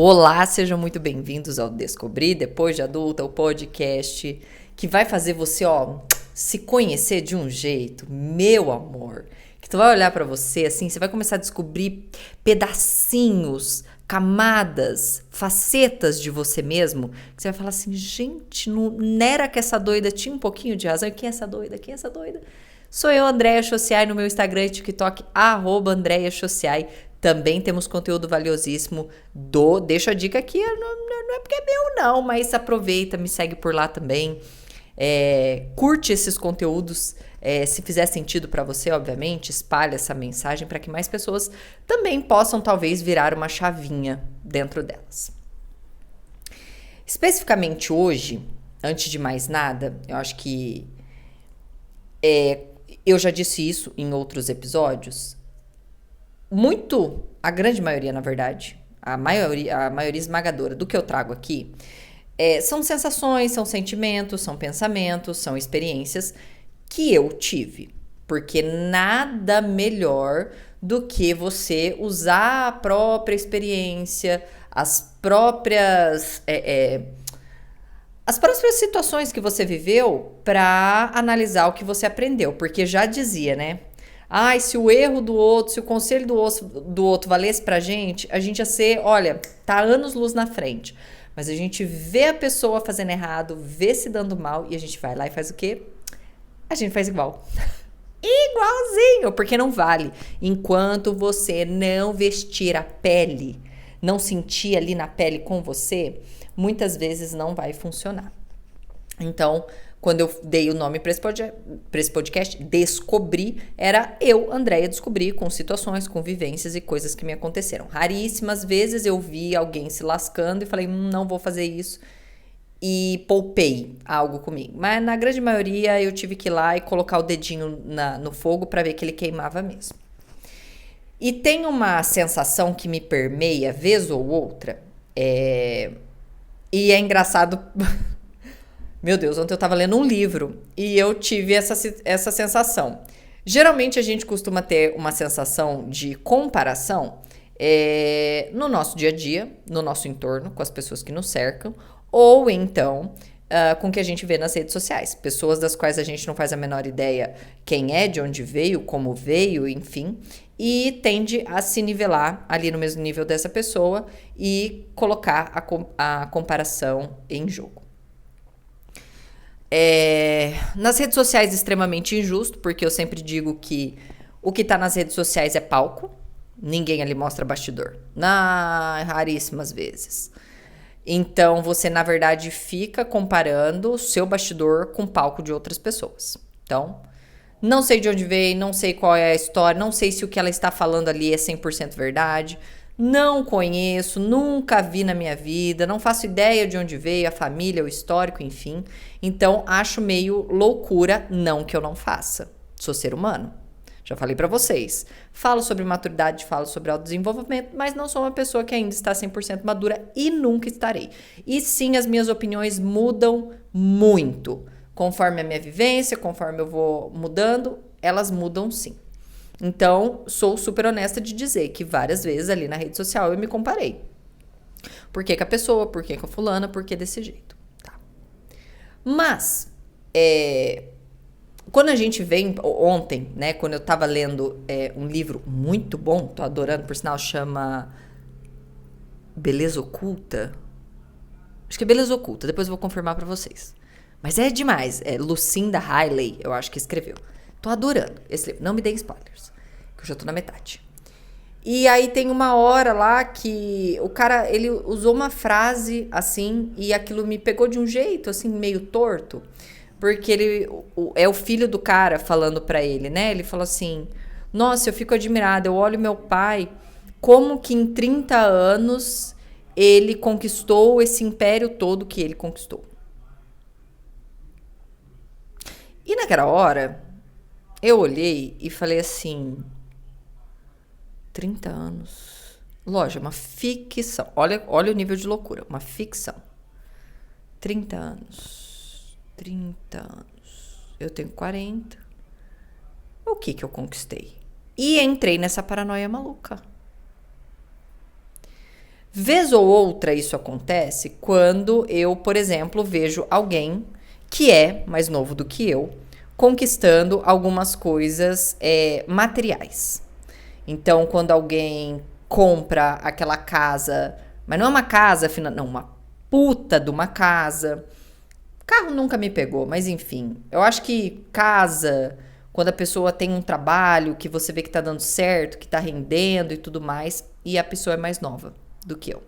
Olá, sejam muito bem-vindos ao Descobrir Depois de Adulta, o podcast que vai fazer você, se conhecer de um jeito, meu amor, que tu vai olhar pra você assim, você vai começar a descobrir pedacinhos, camadas, facetas de você mesmo, que você vai falar assim, gente, não era que essa doida tinha um pouquinho de razão? Quem é essa doida? Quem é essa doida? Sou eu, Andréia Chociai, no meu Instagram e TikTok, @Andréia Chociai. Também temos conteúdo valiosíssimo Deixa a dica aqui, não é porque é meu não, mas aproveita, me segue por lá também. Curte esses conteúdos, se fizer sentido pra você, obviamente, espalha essa mensagem para que mais pessoas também possam talvez virar uma chavinha dentro delas. Especificamente hoje, antes de mais nada, eu acho que eu já disse isso em outros episódios. A grande maioria, na verdade, a maioria esmagadora do que eu trago aqui, são sensações, são sentimentos, são pensamentos, são experiências que eu tive. Porque nada melhor do que você usar a própria experiência, as próprias situações que você viveu para analisar o que você aprendeu. Porque já dizia, né? Se o erro do outro, se o conselho do outro valesse pra gente, a gente ia ser, olha, tá anos-luz na frente. Mas a gente vê a pessoa fazendo errado, vê se dando mal, e a gente vai lá e faz o quê? A gente faz igual. Igualzinho, porque não vale. Enquanto você não vestir a pele, não sentir ali na pele com você, muitas vezes não vai funcionar. Então, quando eu dei o nome para esse podcast, Descobri, era eu, Andréia, descobri com situações, com vivências e coisas que me aconteceram. Raríssimas vezes eu vi alguém se lascando e falei, não vou fazer isso, e poupei algo comigo. Mas na grande maioria eu tive que ir lá e colocar o dedinho no fogo para ver que ele queimava mesmo. E tem uma sensação que me permeia vez ou outra, e é engraçado... Meu Deus, ontem eu tava lendo um livro e eu tive essa sensação. Geralmente a gente costuma ter uma sensação de comparação no nosso dia a dia, no nosso entorno, com as pessoas que nos cercam, ou então com o que a gente vê nas redes sociais. Pessoas das quais a gente não faz a menor ideia quem é, de onde veio, como veio, enfim, e tende a se nivelar ali no mesmo nível dessa pessoa e colocar a comparação em jogo. Nas redes sociais, extremamente injusto, porque eu sempre digo que o que tá nas redes sociais é palco, ninguém ali mostra bastidor, raríssimas vezes. Então você, na verdade, fica comparando o seu bastidor com o palco de outras pessoas. Então, não sei de onde veio, não sei qual é a história, não sei se o que ela está falando ali é 100% verdade. Não conheço, nunca vi na minha vida, não faço ideia de onde veio, a família, o histórico, enfim. Então, acho meio loucura, não que eu não faça. Sou ser humano. Já falei pra vocês. Falo sobre maturidade, falo sobre autodesenvolvimento, mas não sou uma pessoa que ainda está 100% madura e nunca estarei. E sim, as minhas opiniões mudam muito. Conforme a minha vivência, conforme eu vou mudando, elas mudam sim. Então, sou super honesta de dizer que várias vezes ali na rede social eu me comparei. Por que com a pessoa, por que com a fulana, por que desse jeito. Tá. Mas, quando a gente vem, ontem, né, quando eu tava lendo um livro muito bom, tô adorando, por sinal, chama Beleza Oculta. Acho que é Beleza Oculta, depois eu vou confirmar pra vocês. Mas é demais, Lucinda Riley, eu acho que escreveu. Tô adorando esse livro. Não me deem spoilers, que eu já tô na metade. E aí tem uma hora lá que o cara, ele usou uma frase assim, e aquilo me pegou de um jeito, assim, meio torto. Porque é o filho do cara falando pra ele, né? Ele falou assim, nossa, eu fico admirada, eu olho meu pai, como que em 30 anos ele conquistou esse império todo que ele conquistou. E naquela hora... eu olhei e falei assim, 30 anos. Lógico, uma ficção. Olha o nível de loucura, uma ficção. 30 anos. 30 anos. Eu tenho 40. O que eu conquistei? E entrei nessa paranoia maluca. Vez ou outra isso acontece quando eu, por exemplo, vejo alguém que é mais novo do que eu conquistando algumas coisas materiais. Então, quando alguém compra aquela casa, mas não é uma casa, não, uma puta de uma casa. Carro nunca me pegou, mas enfim. Eu acho que casa, quando a pessoa tem um trabalho que você vê que tá dando certo, que tá rendendo e tudo mais, e a pessoa é mais nova do que eu.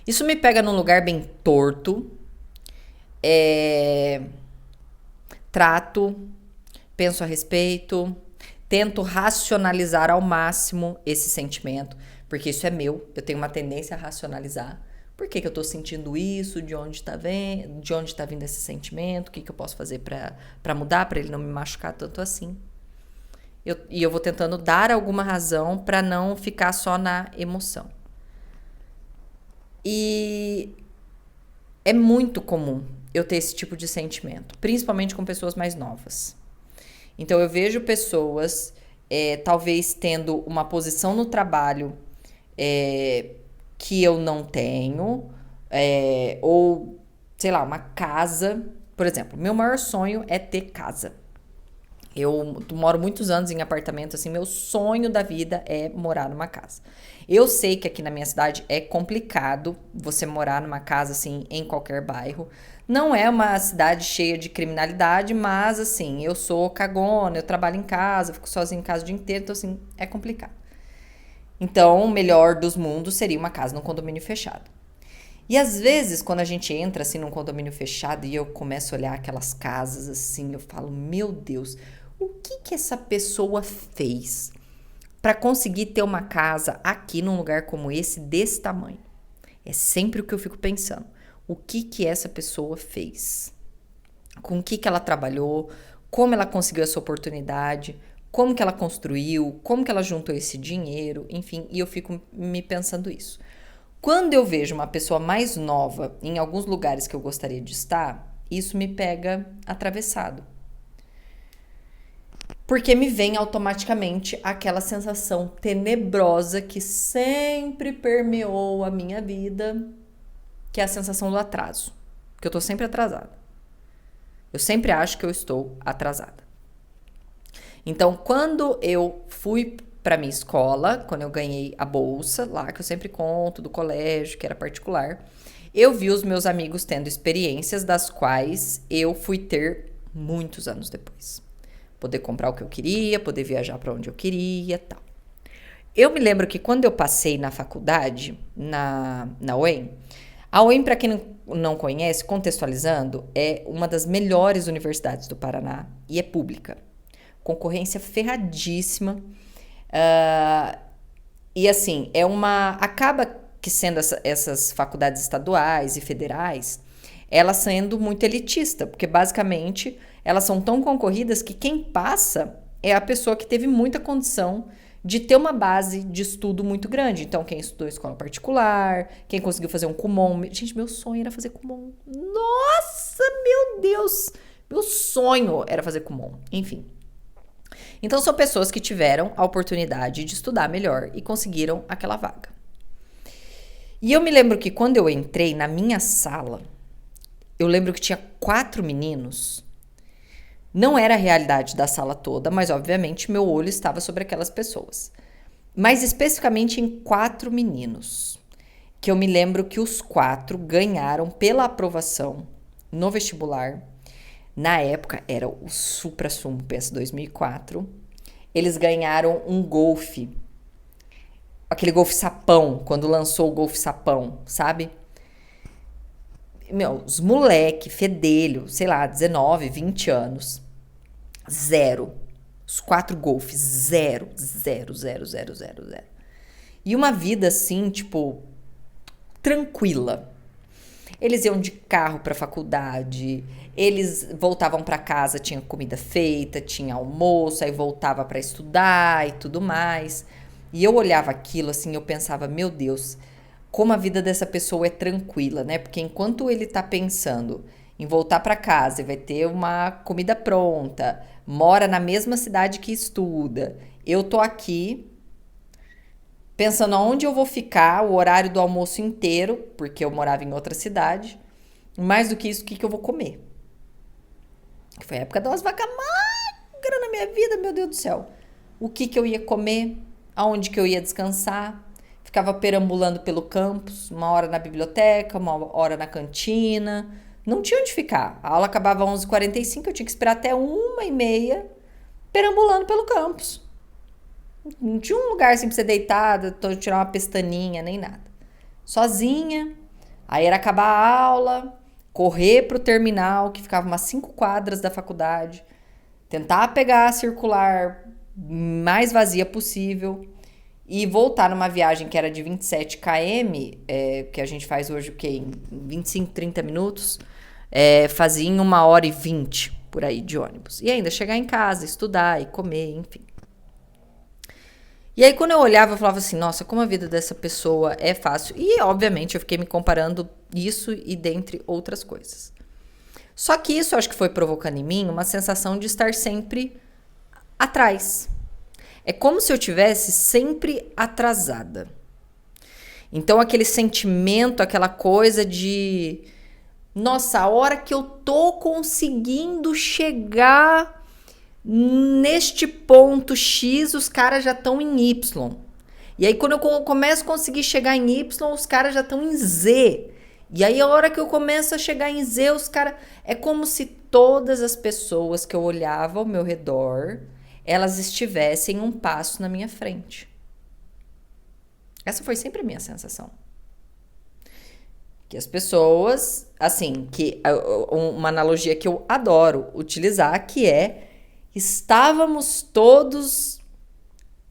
Isso me pega num lugar bem torto. Trato, penso a respeito, tento racionalizar ao máximo esse sentimento, porque isso é meu, eu tenho uma tendência a racionalizar. Por que eu tô sentindo isso? De onde tá vindo esse sentimento? O que eu posso fazer pra mudar, pra ele não me machucar tanto assim? E eu vou tentando dar alguma razão pra não ficar só na emoção. E é muito comum eu ter esse tipo de sentimento, principalmente com pessoas mais novas. Então eu vejo pessoas talvez tendo uma posição no trabalho que eu não tenho, ou sei lá, uma casa. Por exemplo, meu maior sonho é ter casa. Eu moro muitos anos em apartamento, assim, meu sonho da vida é morar numa casa. Eu sei que aqui na minha cidade é complicado você morar numa casa, assim, em qualquer bairro. Não é uma cidade cheia de criminalidade, mas, assim, eu sou cagona, eu trabalho em casa, fico sozinha em casa o dia inteiro, então, assim, é complicado. Então, o melhor dos mundos seria uma casa num condomínio fechado. E às vezes, quando a gente entra, assim, num condomínio fechado e eu começo a olhar aquelas casas, assim, eu falo, meu Deus, o que essa pessoa fez para conseguir ter uma casa aqui num lugar como esse, desse tamanho? É sempre o que eu fico pensando. O que essa pessoa fez? Com o que ela trabalhou? Como ela conseguiu essa oportunidade? Como que ela construiu? Como que ela juntou esse dinheiro? Enfim, e eu fico me pensando isso. Quando eu vejo uma pessoa mais nova em alguns lugares que eu gostaria de estar, isso me pega atravessado. Porque me vem automaticamente aquela sensação tenebrosa que sempre permeou a minha vida, que é a sensação do atraso. Que eu tô sempre atrasada. Eu sempre acho que eu estou atrasada. Então, quando eu fui para minha escola, quando eu ganhei a bolsa lá, que eu sempre conto, do colégio, que era particular, eu vi os meus amigos tendo experiências das quais eu fui ter muitos anos depois. Poder comprar o que eu queria, poder viajar para onde eu queria, tal. Eu me lembro que quando eu passei na faculdade, na UEM, a UEM, para quem não conhece, contextualizando, é uma das melhores universidades do Paraná e é pública. Concorrência ferradíssima. E assim, acaba que sendo essas faculdades estaduais e federais, elas sendo muito elitista, porque basicamente elas são tão concorridas que quem passa é a pessoa que teve muita condição de ter uma base de estudo muito grande. Então, quem estudou em escola particular, quem conseguiu fazer um Kumon. Gente, meu sonho era fazer Kumon. Nossa, meu Deus! Meu sonho era fazer Kumon. Enfim. Então, são pessoas que tiveram a oportunidade de estudar melhor e conseguiram aquela vaga. E eu me lembro que quando eu entrei na minha sala, eu lembro que tinha 4 meninos. Não era a realidade da sala toda, mas obviamente meu olho estava sobre aquelas pessoas. Mas especificamente em 4 meninos, que eu me lembro que os 4 ganharam pela aprovação no vestibular. Na época era o Supra-Sumo PS 2004. Eles ganharam um Golf, aquele Golf sapão, quando lançou o Golf sapão, sabe? Meu, os moleque, fedelho, sei lá, 19, 20 anos. Zero. Os 4 Golfs, zero. E uma vida assim, tipo, tranquila. Eles iam de carro pra faculdade, eles voltavam pra casa, tinha comida feita, tinha almoço, aí voltava pra estudar e tudo mais. E eu olhava aquilo assim, eu pensava, meu Deus, como a vida dessa pessoa é tranquila, né? Porque enquanto ele tá pensando em voltar pra casa e vai ter uma comida pronta, mora na mesma cidade que estuda, eu tô aqui pensando aonde eu vou ficar, o horário do almoço inteiro, porque eu morava em outra cidade. Mais do que isso, o que eu vou comer? Foi a época das vacas magras na minha vida, meu Deus do céu. O que eu ia comer? Aonde que eu ia descansar? Ficava perambulando pelo campus, uma hora na biblioteca, uma hora na cantina. Não tinha onde ficar. A aula acabava às 11h45, eu tinha que esperar até 1h30 perambulando pelo campus. Não tinha um lugar assim pra você deitada, tirar uma pestaninha, nem nada. Sozinha. Aí era acabar a aula, correr pro terminal, que ficava umas 5 quadras da faculdade, tentar pegar a circular mais vazia possível e voltar numa viagem que era de 27 km, que a gente faz hoje o quê? Em 25, 30 minutos, fazia em 1h20 por aí de ônibus. E ainda chegar em casa, estudar e comer, enfim. E aí quando eu olhava, eu falava assim, nossa, como a vida dessa pessoa é fácil. E obviamente eu fiquei me comparando isso e dentre outras coisas. Só que isso eu acho que foi provocando em mim uma sensação de estar sempre atrás. É como se eu tivesse sempre atrasada. Então aquele sentimento, aquela coisa de... Nossa, a hora que eu tô conseguindo chegar neste ponto X, os caras já estão em Y. E aí quando eu começo a conseguir chegar em Y, os caras já estão em Z. E aí a hora que eu começo a chegar em Z, os caras... É como se todas as pessoas que eu olhava ao meu redor, elas estivessem um passo na minha frente. Essa foi sempre a minha sensação. Que as pessoas, assim, uma analogia que eu adoro utilizar, que é, estávamos todos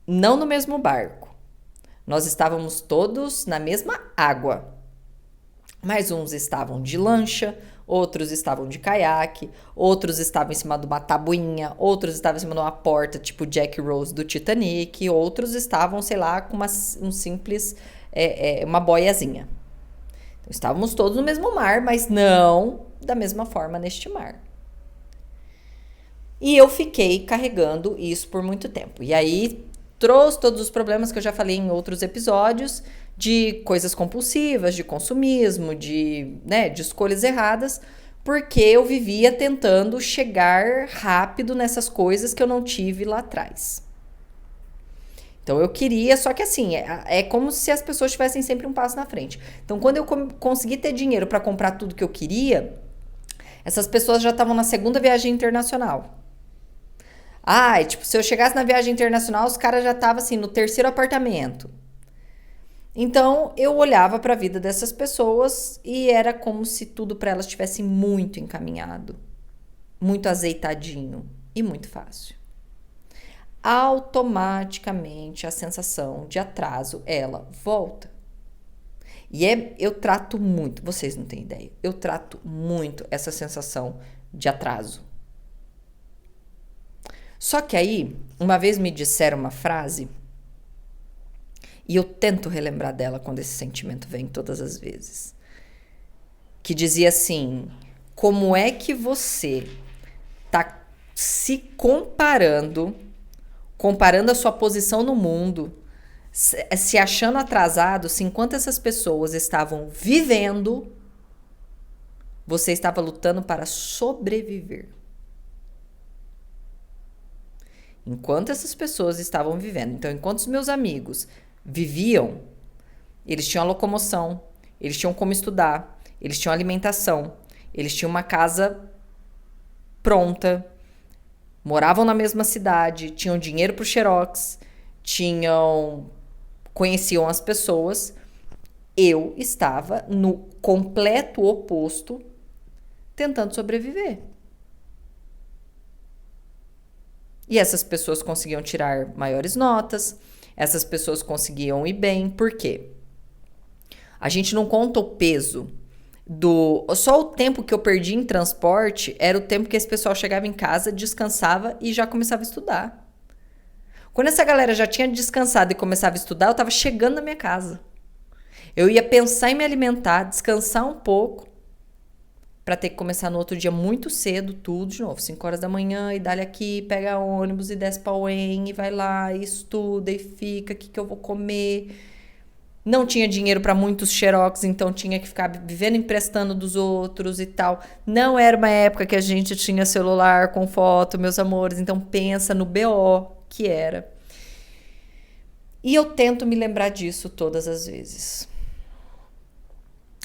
não no mesmo barco. Nós estávamos todos na mesma água. Mas uns estavam de lancha, outros estavam de caiaque, outros estavam em cima de uma tabuinha, outros estavam em cima de uma porta tipo Jack Rose do Titanic, outros estavam, sei lá, com um simples, uma boiazinha. Então, estávamos todos no mesmo mar, mas não da mesma forma neste mar. E eu fiquei carregando isso por muito tempo. E aí trouxe todos os problemas que eu já falei em outros episódios, de coisas compulsivas, de consumismo, de escolhas erradas, porque eu vivia tentando chegar rápido nessas coisas que eu não tive lá atrás. Então eu queria, só que assim, é como se as pessoas tivessem sempre um passo na frente. Então quando eu consegui ter dinheiro para comprar tudo que eu queria, essas pessoas já estavam na segunda viagem internacional. Tipo, se eu chegasse na viagem internacional, os caras já estavam assim, no terceiro apartamento. Então, eu olhava para a vida dessas pessoas e era como se tudo para elas tivesse muito encaminhado, muito azeitadinho e muito fácil. Automaticamente, a sensação de atraso, ela volta. E eu trato muito, vocês não têm ideia, eu trato muito essa sensação de atraso. Só que aí, uma vez me disseram uma frase, e eu tento relembrar dela quando esse sentimento vem todas as vezes, que dizia assim, como é que você tá se comparando a sua posição no mundo, se achando atrasado, se enquanto essas pessoas estavam vivendo, você estava lutando para sobreviver. Enquanto essas pessoas estavam vivendo. Então, enquanto os meus amigos viviam, eles tinham a locomoção, eles tinham como estudar, eles tinham alimentação, eles tinham uma casa pronta, moravam na mesma cidade, tinham dinheiro pro Xerox, conheciam as pessoas. Eu estava no completo oposto, tentando sobreviver. E essas pessoas conseguiam tirar maiores notas, essas pessoas conseguiam ir bem. Por quê? A gente não conta o peso só o tempo que eu perdi em transporte era o tempo que esse pessoal chegava em casa, descansava e já começava a estudar. Quando essa galera já tinha descansado e começava a estudar, eu estava chegando na minha casa. Eu ia pensar em me alimentar, descansar um pouco, pra ter que começar no outro dia muito cedo, tudo de novo, 5 horas da manhã, e dali aqui, pega ônibus e desce pra UEM, e vai lá, e estuda, e fica, o que eu vou comer? Não tinha dinheiro pra muitos xerox, então tinha que ficar vivendo emprestando dos outros e tal. Não era uma época que a gente tinha celular com foto, meus amores, então pensa no BO que era. E eu tento me lembrar disso todas as vezes.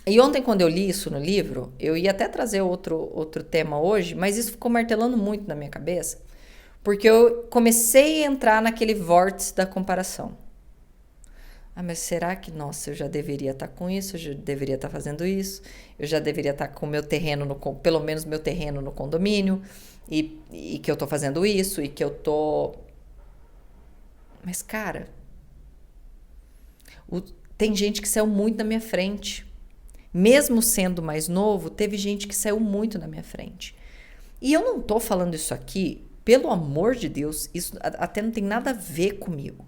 E ontem, quando eu li isso no livro, eu ia até trazer outro tema hoje, mas isso ficou martelando muito na minha cabeça, porque eu comecei a entrar naquele vórtice da comparação. Ah, mas será que, nossa, eu já deveria estar com isso, eu já deveria estar fazendo isso, eu já deveria estar com o meu terreno, pelo menos meu terreno no condomínio, e que eu tô fazendo isso, e que eu tô... Mas, cara, tem gente que saiu muito na minha frente. Mesmo sendo mais novo, teve gente que saiu muito na minha frente. E eu não tô falando isso aqui, pelo amor de Deus, isso até não tem nada a ver comigo.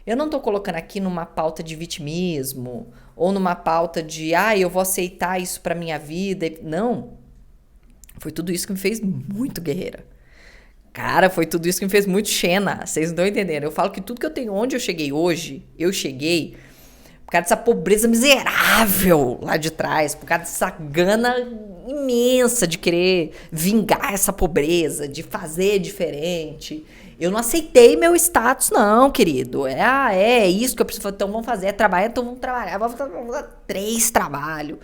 Eu não tô colocando aqui numa pauta de vitimismo, ou numa pauta de, eu vou aceitar isso pra minha vida. Não. Foi tudo isso que me fez muito guerreira. Cara, foi tudo isso que me fez muito Xena. Vocês não estão entendendo. Eu falo que tudo que eu tenho, onde eu cheguei hoje, eu cheguei por causa dessa pobreza miserável lá de trás, por causa dessa gana imensa de querer vingar essa pobreza, de fazer diferente. Eu não aceitei meu status, não, querido. É isso que eu preciso fazer. Então vamos fazer, trabalhar, então vamos trabalhar. Vamos fazer 3 trabalhos.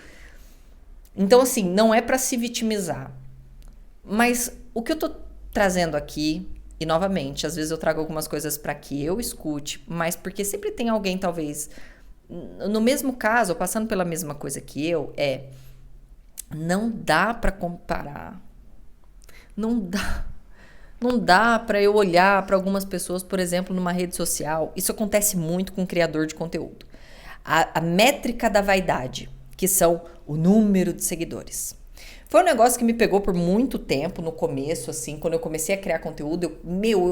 Então, assim, não é pra se vitimizar. Mas o que eu tô trazendo aqui, e novamente, às vezes eu trago algumas coisas pra que eu escute, mas porque sempre tem alguém, talvez, no mesmo caso, ou passando pela mesma coisa que eu, não dá pra comparar. Não dá pra eu olhar pra algumas pessoas, por exemplo, numa rede social. Isso acontece muito com criador de conteúdo. A métrica da vaidade, que são o número de seguidores. Foi um negócio que me pegou por muito tempo no começo, assim, quando eu comecei a criar conteúdo,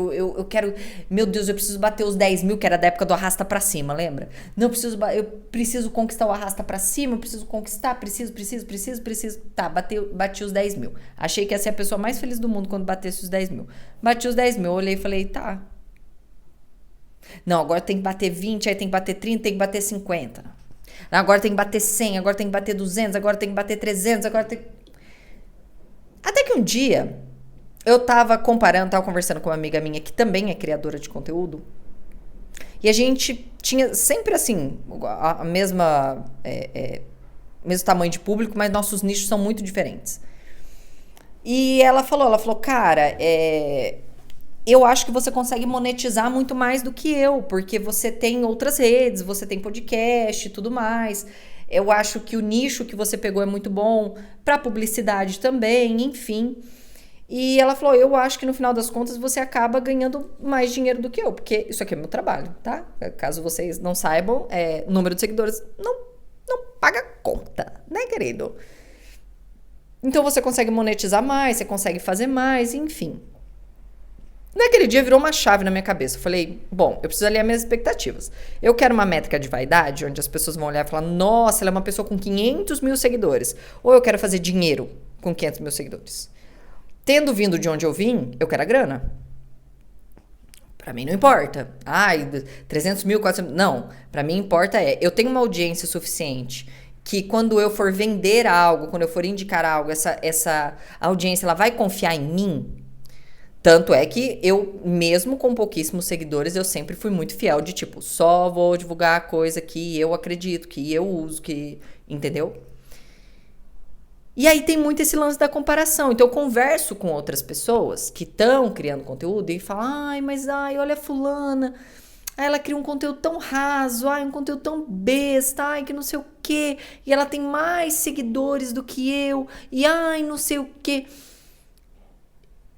eu quero, meu Deus, eu preciso bater os 10 mil, que era da época do arrasta pra cima, lembra? Não, eu preciso conquistar o arrasta pra cima, eu preciso conquistar, preciso, tá, bati os 10 mil. Achei que ia ser a pessoa mais feliz do mundo quando batesse os 10 mil. Bati os 10 mil, olhei e falei, tá. Não, agora tem que bater 20, aí tem que bater 30, tem que bater 50. Agora tem que bater 100, agora tem que bater 200, agora tem que bater 300, agora tem... Até que um dia, eu tava conversando com uma amiga minha que também é criadora de conteúdo, e a gente tinha sempre assim, a mesma, mesmo tamanho de público, mas nossos nichos são muito diferentes. E ela falou, cara, eu acho que você consegue monetizar muito mais do que eu, porque você tem outras redes, você tem podcast e tudo mais. Eu acho que o nicho que você pegou é muito bom para publicidade também, enfim. E ela falou, eu acho que no final das contas você acaba ganhando mais dinheiro do que eu, porque isso aqui é meu trabalho, tá? Caso vocês não saibam, número de seguidores não paga conta, né, querido? Então você consegue monetizar mais, você consegue fazer mais, enfim. Naquele dia virou uma chave na minha cabeça. Eu falei, bom, eu preciso alinhar minhas expectativas. Eu quero uma métrica de vaidade, onde as pessoas vão olhar e falar, nossa, ela é uma pessoa com 500 mil seguidores. Ou eu quero fazer dinheiro com 500 mil seguidores. Tendo vindo de onde eu vim, eu quero a grana. Pra mim não importa. 300 mil, 400 mil. Não, pra mim importa eu tenho uma audiência suficiente que quando eu for vender algo, quando eu for indicar algo, essa audiência ela vai confiar em mim. Tanto é que eu, mesmo com pouquíssimos seguidores, eu sempre fui muito fiel de tipo, só vou divulgar a coisa que eu acredito, que eu uso, entendeu? E aí tem muito esse lance da comparação. Então eu converso com outras pessoas que estão criando conteúdo e falam, olha a fulana, ela cria um conteúdo tão raso, um conteúdo tão besta, que não sei o quê, e ela tem mais seguidores do que eu, e não sei o quê.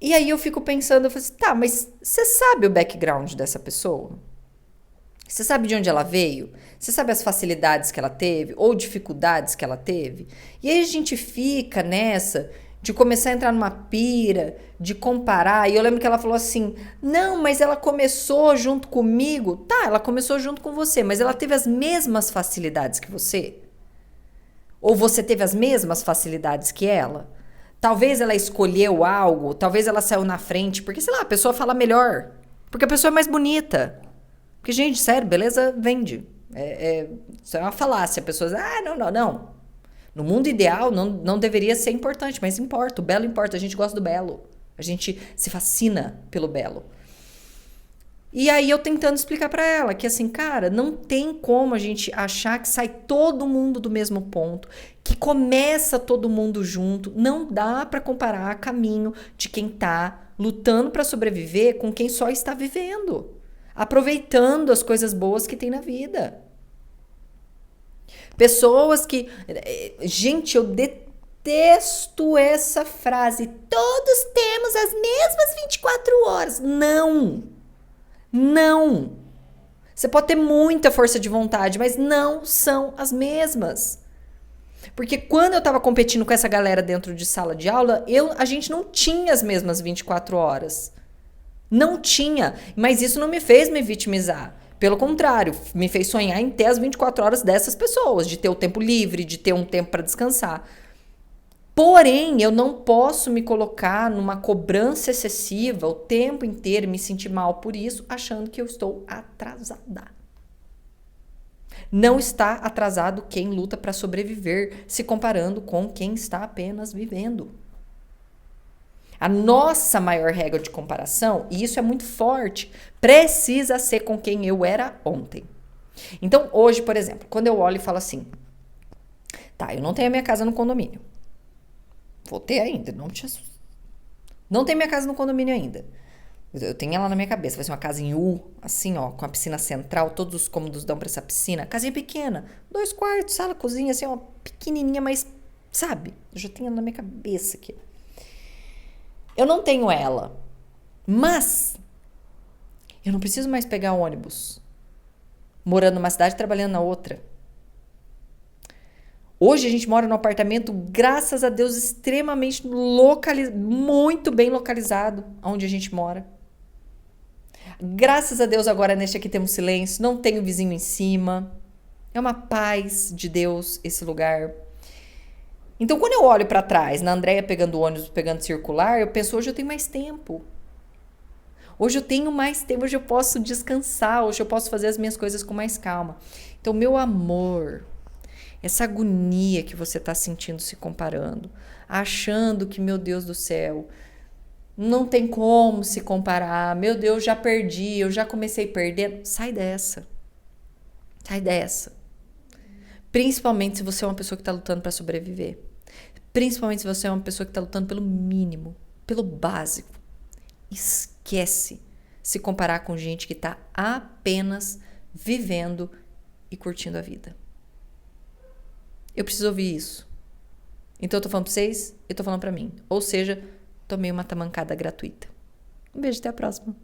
E aí eu fico pensando, eu falo assim, tá, mas você sabe o background dessa pessoa? Você sabe de onde ela veio? Você sabe as facilidades que ela teve ou dificuldades que ela teve? E aí a gente fica nessa de começar a entrar numa pira, de comparar. E eu lembro que ela falou assim, não, mas ela começou junto comigo. Tá, ela começou junto com você, mas ela teve as mesmas facilidades que você? Ou você teve as mesmas facilidades que ela? Talvez ela escolheu algo, talvez ela saiu na frente, porque, sei lá, a pessoa fala melhor. Porque a pessoa é mais bonita. Porque, gente, sério, beleza vende. Isso é uma falácia. A pessoa diz, não. No mundo ideal, não deveria ser importante, mas importa. O belo importa. A gente gosta do belo. A gente se fascina pelo belo. E aí eu tentando explicar pra ela que assim, cara, não tem como a gente achar que sai todo mundo do mesmo ponto, que começa todo mundo junto. Não dá pra comparar caminho de quem tá lutando pra sobreviver com quem só está vivendo, aproveitando as coisas boas que tem na vida. Pessoas que... Gente, eu detesto essa frase. Todos temos as mesmas 24 horas. Não! Você pode ter muita força de vontade, mas não são as mesmas. Porque quando eu estava competindo com essa galera dentro de sala de aula, a gente não tinha as mesmas 24 horas. Não tinha. Mas isso não me fez me vitimizar. Pelo contrário, me fez sonhar em ter as 24 horas dessas pessoas, de ter o tempo livre, de ter um tempo para descansar. Porém, eu não posso me colocar numa cobrança excessiva o tempo inteiro e me sentir mal por isso, achando que eu estou atrasada. Não está atrasado quem luta para sobreviver, se comparando com quem está apenas vivendo. A nossa maior regra de comparação, e isso é muito forte, precisa ser com quem eu era ontem. Então, hoje, por exemplo, quando eu olho e falo assim, tá, eu não tenho a minha casa no condomínio. Vou ter ainda, não tem minha casa no condomínio ainda. Eu tenho ela na minha cabeça, vai ser uma casa em U, assim, ó, com a piscina central, todos os cômodos dão pra essa piscina. Casinha pequena, 2 quartos, sala, cozinha, assim, ó, pequenininha, mas, sabe? Eu já tenho ela na minha cabeça aqui. Eu não tenho ela, mas eu não preciso mais pegar ônibus, morando numa cidade e trabalhando na outra. Hoje a gente mora num apartamento, graças a Deus, extremamente muito bem localizado, onde a gente mora. Graças a Deus agora neste aqui temos silêncio, não tenho vizinho em cima. É uma paz de Deus esse lugar. Então quando eu olho para trás, na Andréia pegando ônibus, pegando circular, eu penso, hoje eu tenho mais tempo. Hoje eu tenho mais tempo, hoje eu posso descansar, hoje eu posso fazer as minhas coisas com mais calma. Então, meu amor, essa agonia que você está sentindo se comparando, achando que, meu Deus do céu, não tem como se comparar, meu Deus, já perdi, eu já comecei perdendo. Sai dessa. Sai dessa. Principalmente se você é uma pessoa que está lutando para sobreviver. Principalmente se você é uma pessoa que está lutando pelo mínimo, pelo básico. Esquece se comparar com gente que está apenas vivendo e curtindo a vida. Eu preciso ouvir isso. Então eu tô falando pra vocês, eu tô falando pra mim. Ou seja, tomei uma tamancada gratuita. Um beijo, até a próxima.